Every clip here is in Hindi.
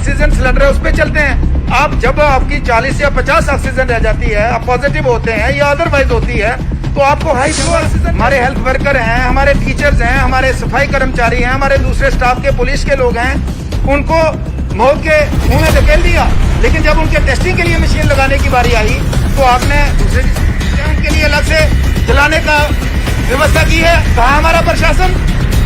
ऑक्सीजन सिलेंडर है उस पर चलते हैं। आप जब आपकी 40 या 50 ऑक्सीजन रह जाती है, आप पॉजिटिव होते हैं या अदरवाइज होती है, तो आपको हाई फ्लो ऑक्सीजन। हमारे हेल्थ वर्कर हैं, हमारे टीचर्स हैं, हमारे सफाई कर्मचारी हैं, हमारे दूसरे स्टाफ के पुलिस के लोग हैं, उनको मौत के मुंह में धकेल दिया। लेकिन जब उनके टेस्टिंग के लिए मशीन लगाने की बारी आई तो आपने दूसरे उनके लिए अलग से जलाने का व्यवस्था की है। कहाँ हमारा प्रशासन?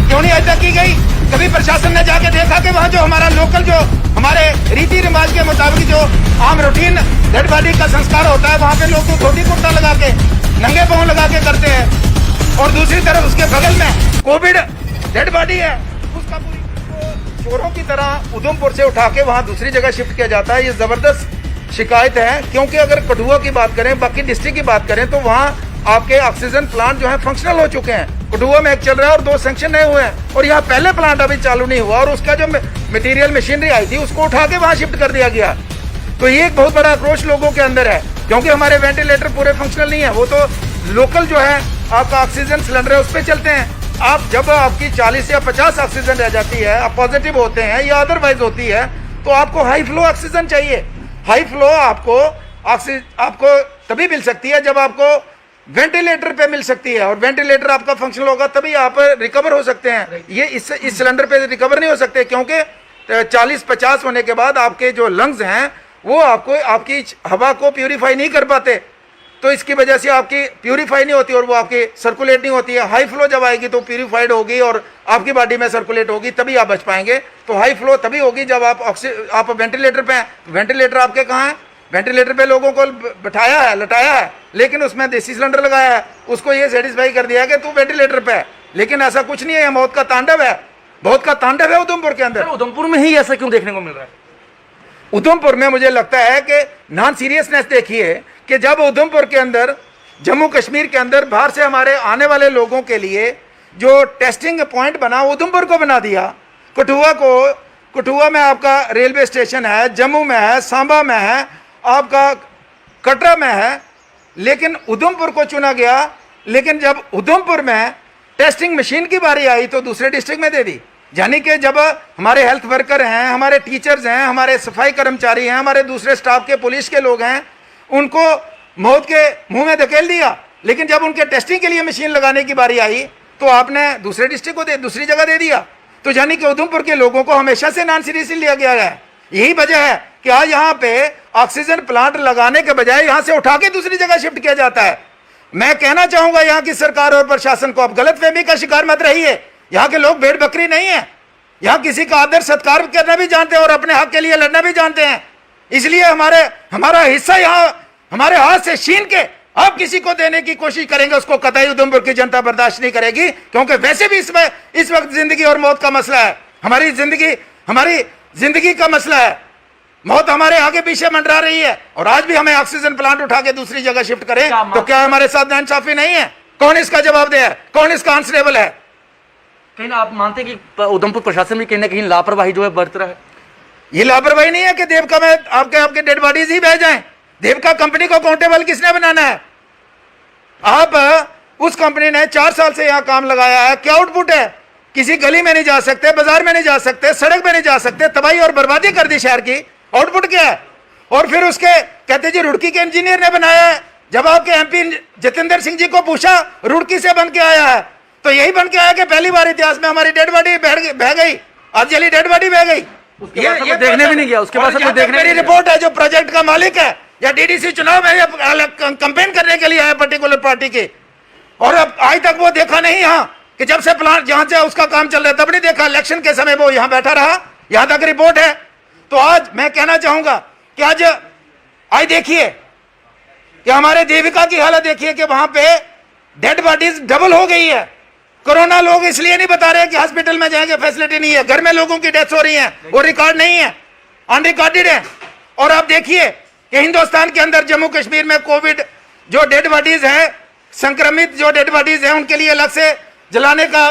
क्यों नहीं आज तक की गई? कभी प्रशासन ने जाके देखा कि वहाँ जो हमारा लोकल जो हमारे रीति रिवाज के मुताबिक जो आम रूटीन डेड बॉडी का संस्कार होता है, वहाँ पे लोग तो धोती कुर्ता लगा के नंगे पांव लगा के करते हैं, और दूसरी तरफ उसके बगल में कोविड डेड बॉडी है, उसका पूरी चोरों की तरह उधमपुर से उठा के वहाँ दूसरी जगह शिफ्ट किया जाता है। ये जबरदस्त शिकायत है, क्योंकि अगर कठुआ की बात करें, बाकी डिस्ट्रिक्ट की बात करें, तो वहाँ आपके ऑक्सीजन प्लांट जो है फंक्शनल हो चुके हैं। कठुआ में एक चल रहा है और 2 सैंक्शन नहीं हुए हैं, और यहाँ पहले प्लांट अभी चालू नहीं हुआ, और उसका जो मटेरियल मशीनरी आई थी उसको उठा के वहाँ शिफ्ट कर दिया गया। तो ये एक बहुत बड़ा आक्रोश लोगों के अंदर है, क्योंकि हमारे वेंटिलेटर पूरे फंक्शनल नहीं है। वो तो लोकल जो है आपका ऑक्सीजन सिलेंडर है उस पर चलते हैं। आप जब आपकी 40 या 50 ऑक्सीजन रह जाती है, आप पॉजिटिव होते हैं या अदरवाइज होती है, तो आपको हाई फ्लो ऑक्सीजन चाहिए। हाई फ्लो आपको तभी मिल सकती है जब आपको वेंटिलेटर पे मिल सकती है, और वेंटिलेटर आपका फंक्शनल होगा तभी आप रिकवर हो सकते हैं। ये इस सिलेंडर पे रिकवर नहीं हो सकते, क्योंकि 40-50 होने के बाद आपके जो लंग्स हैं वो आपको आपकी हवा को प्यूरिफाई नहीं कर पाते, तो इसकी वजह से आपकी प्यूरिफाई नहीं होती और वो आपकी सर्कुलेट नहीं होती है। हाई फ्लो जब आएगी तो प्यूरिफाइड होगी और आपकी बॉडी में सर्कुलेट होगी, तभी आप बच पाएंगे। तो हाई फ्लो तभी होगी जब आप वेंटिलेटर पे हैं। वेंटिलेटर आपके कहाँ हैं? वेंटिलेटर पे लोगों को बैठाया है, लटाया है, लेकिन उसमें देसी सिलेंडर लगाया है, उसको ये सेटिस्फाई कर दिया कि तू वेंटिलेटर पे है, लेकिन ऐसा कुछ नहीं है। मौत का तांडव है, मौत का तांडव है उधमपुर के अंदर। उधमपुर में ही ऐसा क्यों देखने को मिल रहा है? उधमपुर में मुझे लगता है कि नॉन सीरियसनेस देखिए कि जब उधमपुर के अंदर, जम्मू कश्मीर के अंदर बाहर से हमारे आने वाले लोगों के लिए जो टेस्टिंग पॉइंट बना, उधमपुर को बना दिया। कठुआ में आपका रेलवे स्टेशन है, जम्मू में है, सांबा में है, आपका कटरा में है, लेकिन उधमपुर को चुना गया। लेकिन जब उधमपुर में टेस्टिंग मशीन की बारी आई तो दूसरे डिस्ट्रिक्ट में दे दी। यानी कि जब हमारे हेल्थ वर्कर हैं, हमारे टीचर्स हैं, हमारे सफाई कर्मचारी हैं, हमारे दूसरे स्टाफ के पुलिस के लोग हैं, उनको मौत के मुंह में धकेल दिया। लेकिन जब उनके टेस्टिंग के लिए मशीन लगाने की बारी आई तो आपने दूसरे डिस्ट्रिक्ट को दूसरी जगह दे दिया। तो यानी कि उधमपुर के लोगों को हमेशा से नॉन सीरियसली लिया गया है। यही वजह है कि आज यहाँ पे ऑक्सीजन प्लांट लगाने के बजाय यहाँ से उठा के दूसरी जगह शिफ्ट किया जाता है। मैं कहना चाहूंगा यहाँ की सरकार और प्रशासन को, आप गलतफहमी का शिकार मत रहिए। यहाँ के लोग भेड़ बकरी नहीं है, यहाँ किसी का आदर सत्कार करना भी जानते हैं और अपने हक के लिए लड़ना भी जानते हैं। इसलिए हमारा हिस्सा यहाँ हमारे हाथ से छीन के आप किसी को देने की कोशिश करेंगे, उसको कतई उधमपुर की जनता बर्दाश्त नहीं करेगी, क्योंकि वैसे भी इस वक्त जिंदगी और मौत का मसला है। हमारी जिंदगी का मसला है। मौत हमारे आगे पीछे मंडरा रही है, और आज भी हमें ऑक्सीजन प्लांट उठा के दूसरी जगह शिफ्ट करें तो क्या हमारे साथ नाइंसाफी नहीं है? कौन इसका जवाबदेह है? कौन इसका आंसरेबल है? कहीं ना आप मानते हैं कि उधमपुर प्रशासन भी कहीं ना कहीं लापरवाही जो है बरत रहा है? ये लापरवाही नहीं है कि देवका में आपके डेड बॉडीज ही बह जाएं। देवका कंपनी को अकाउंटेबल किसने बनाना है? आप उस कंपनी ने 4 साल से यहाँ काम लगाया है, क्या आउटपुट है? किसी गली में नहीं जा सकते, बाजार में नहीं जा सकते, सड़क में नहीं जा सकते, तबाही और बर्बादी कर दी शहर की। आउटपुट क्या है? और फिर उसके कहते जी रुड़की के इंजीनियर ने बनाया है। जब आपके एमपी जतेंद्र सिंह जी को पूछा, रुड़की से बन के आया है, तो यही बन के आया कि पहली बार इतिहास में हमारी डेड बॉडी बह गई, आज जली डेड बॉडी बह गई। ये देखने भी नहीं गया, उसके बाद मेरी रिपोर्ट है, जो प्रोजेक्ट का मालिक है या डीडीसी चुनाव में कंपेन करने के लिए आया पर्टिकुलर पार्टी के, और अब आज तक वो देखा नहीं यहाँ कि जब से प्लांट जहां से उसका काम चल रहा है तब नहीं देखा। इलेक्शन के समय वो यहाँ बैठा रहा, यहाँ तक रिपोर्ट है। तो आज मैं कहना चाहूंगा कि आज देखिए कि हमारे देविका की हालत देखिए कि वहां पे डेड बॉडीज डबल हो गई है। कोरोना लोग इसलिए नहीं बता रहे कि हॉस्पिटल में जाएंगे, फैसिलिटी नहीं है, घर में लोगों की डेथ हो रही है, वो रिकॉर्ड नहीं है, अनरिकॉर्डेड है। और आप देखिए कि हिंदुस्तान के अंदर जम्मू कश्मीर में कोविड जो डेड बॉडीज हैं, संक्रमित जो डेड बॉडीज हैं, उनके लिए अलग से जलाने का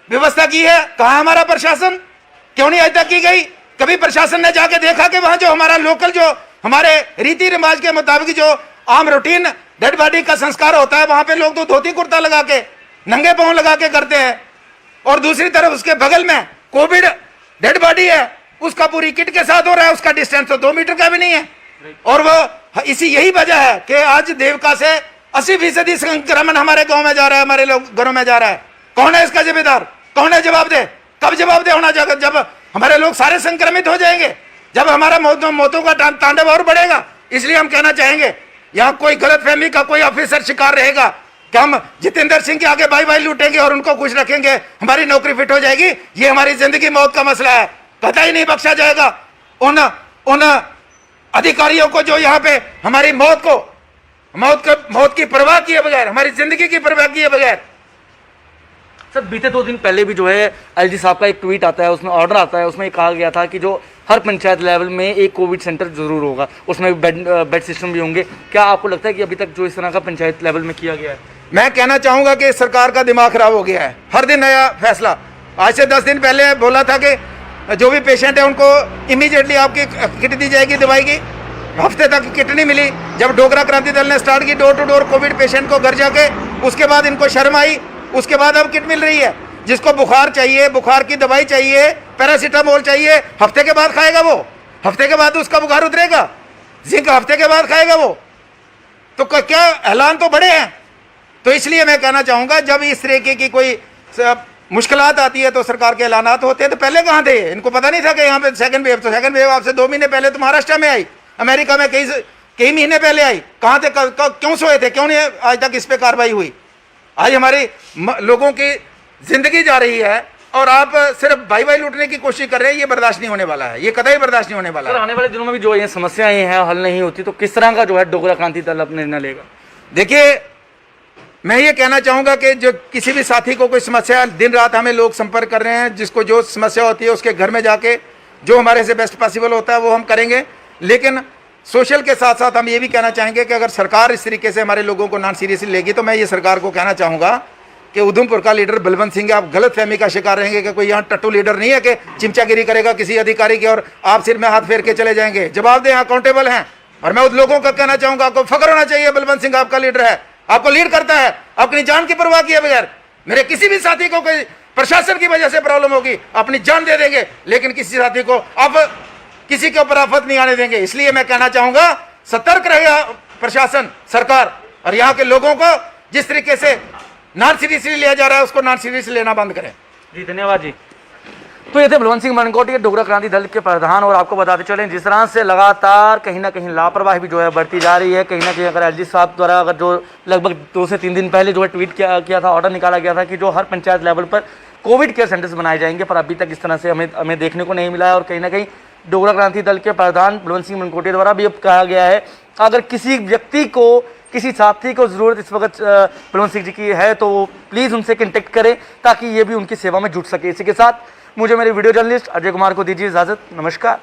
व्यवस्था की है। कहाँ हमारा प्रशासन? क्यों नहीं आज तक की गई? कभी प्रशासन ने जाके देखा कि वहां जो हमारा लोकल जो हमारे रीति रिवाज के मुताबिक जो आम रूटीन डेड बॉडी का संस्कार होता है, वहां पे लोग तो धोती कुर्ता लगा के नंगे पांव लगा के करते हैं, और दूसरी तरफ उसके बगल में कोविड डेड बॉडी है, उसका पूरी किट के साथ हो रहा है, उसका डिस्टेंस तो 2 मीटर का भी नहीं है। और वो इसी यही वजह है कि आज देवका से 80% संक्रमण हमारे गांव में जा रहा है, हमारे लोग घरों में जा रहा है। कौन है इसका जिम्मेदार? कौन है? जवाब दे। कब जवाब दे होना चाहिए? जब हमारे लोग सारे संक्रमित हो जाएंगे, जब हमारा मौतों का तांडव और बढ़ेगा। इसलिए हम कहना चाहेंगे, यहाँ कोई गलतफहमी का कोई ऑफिसर शिकार रहेगा कि हम जितेंद्र सिंह के आगे बाई बाई लूटेंगे और उनको खुश रखेंगे, हमारी नौकरी फिट हो जाएगी, ये हमारी जिंदगी मौत का मसला है, कतई नहीं बख्शा जाएगा। उन अधिकारियों को जो यहाँ पे हमारी मौत की परवाह किए बगैर, हमारी जिंदगी की परवाह किए बगैर। सर बीते 2 दिन पहले भी जो है एलजी साहब का एक ट्वीट आता है, उसमें ऑर्डर आता है, उसमें कहा गया था कि जो हर पंचायत लेवल में एक कोविड सेंटर जरूर होगा, उसमें बेड सिस्टम भी होंगे। क्या आपको लगता है कि अभी तक जो इस तरह का पंचायत लेवल में किया गया है? मैं कहना चाहूंगा कि सरकार का दिमाग खराब हो गया है, हर दिन नया फैसला। आज से 10 दिन पहले बोला था कि जो भी पेशेंट है उनको इमीडिएटली आपकी किट दी जाएगी दवाई की, हफ्ते तक किट नहीं मिली। जब डोगरा क्रांति दल ने स्टार्ट की door to door covid patient को घर जाके, उसके बाद इनको शर्म आई, उसके बाद अब किट मिल रही है। जिसको बुखार चाहिए, बुखार की दवाई चाहिए, पैरासीटामोल चाहिए, हफ्ते के बाद खाएगा वो, हफ्ते के बाद उसका बुखार उतरेगा। जिंक हफ्ते के बाद खाएगा वो। तो क्या ऐलान तो बड़े हैं। तो इसलिए मैं कहना चाहूंगा, जब इस तरीके की कोई मुश्किलात आती है तो सरकार के ऐलानात होते हैं। तो पहले कहाँ थे? इनको पता नहीं था कि यहाँ पे सेकंड वेव। तो सेकंड वेव आपसे 2 महीने पहले तो महाराष्ट्र में आई, अमेरिका में कई महीने पहले आई। कहाँ थे? क्यों सोए थे? क्यों नहीं आज तक इस पे कार्रवाई हुई? आज हमारी लोगों की जिंदगी जा रही है और आप सिर्फ भाई भाई लूटने की कोशिश कर रहे हैं। ये बर्दाश्त नहीं होने वाला है, ये कतई बर्दाश्त नहीं होने वाला है। आने वाले दिनों में भी जो ये समस्याएं हैं हल नहीं होती तो किस तरह का जो है डोगरा क्रांति दल अपने निर्णय लेगा? देखिए, मैं ये कहना चाहूंगा कि जो किसी भी साथी को कोई समस्या, दिन रात हमें लोग संपर्क कर रहे हैं, जिसको जो समस्या होती है उसके घर में जाके जो हमारे से बेस्ट पॉसिबल होता है वो हम करेंगे। लेकिन सोशल के साथ साथ हम ये भी कहना चाहेंगे कि अगर सरकार इस तरीके से हमारे लोगों को नॉन सीरियसली लेगी तो मैं ये सरकार को कहना चाहूँगा कि उधमपुर का लीडर बलवंत सिंह, आप गलत फहमी का शिकार रहेंगे कि कोई यहाँ टट्टू लीडर नहीं है कि चिमचागिरी करेगा किसी अधिकारी की और आप सिर में हाथ फेर के चले जाएंगे। जवाब दें, अकाउंटेबल हैं। और मैं उन लोगों का कहना चाहूँगा, आपको फख्र होना चाहिए, बलवंत सिंह आपका लीडर है, आपको लीड करता है, अपनी जान की परवाह किए बगैर। मेरे किसी भी साथी को कोई प्रशासन की वजह से प्रॉब्लम होगी, अपनी जान दे देंगे, लेकिन किसी साथी को अब किसी के ऊपर आफत नहीं आने देंगे। इसलिए मैं कहना चाहूंगा, सतर्क रहेगा प्रशासन, सरकार, और यहाँ के लोगों को जिस तरीके से नॉन सीरियसली लिया जा रहा है उसको नॉन सीरियसली लेना बंद करें। जी धन्यवाद जी। तो ये थे बलवंत सिंह मनकोटिया, डोगरा क्रांति दल के प्रधान। और आपको बताते चलें, जिस तरह से लगातार कहीं ना कहीं लापरवाही भी जो है बढ़ती जा रही है, कहीं ना कहीं अगर एलजी साहब द्वारा अगर जो लगभग 2 से 3 दिन पहले जो है ट्वीट किया था, ऑर्डर निकाला गया था कि जो हर पंचायत लेवल पर कोविड केयर सेंटर्स बनाए जाएंगे, पर अभी तक इस तरह से हमें देखने को नहीं मिला है। और कहीं ना कहीं डोगरा क्रांति दल के प्रधान बलवंत सिंह मनकोटिया द्वारा भी अब कहा गया है, अगर किसी व्यक्ति को, किसी साथी को ज़रूरत इस वक्त बलवंत सिंह जी की है तो प्लीज़ उनसे कॉन्टेक्ट करें ताकि ये भी उनकी सेवा में जुट सके। इसी के साथ मुझे मेरे वीडियो जर्नलिस्ट अजय कुमार को दीजिए इजाज़त। नमस्कार।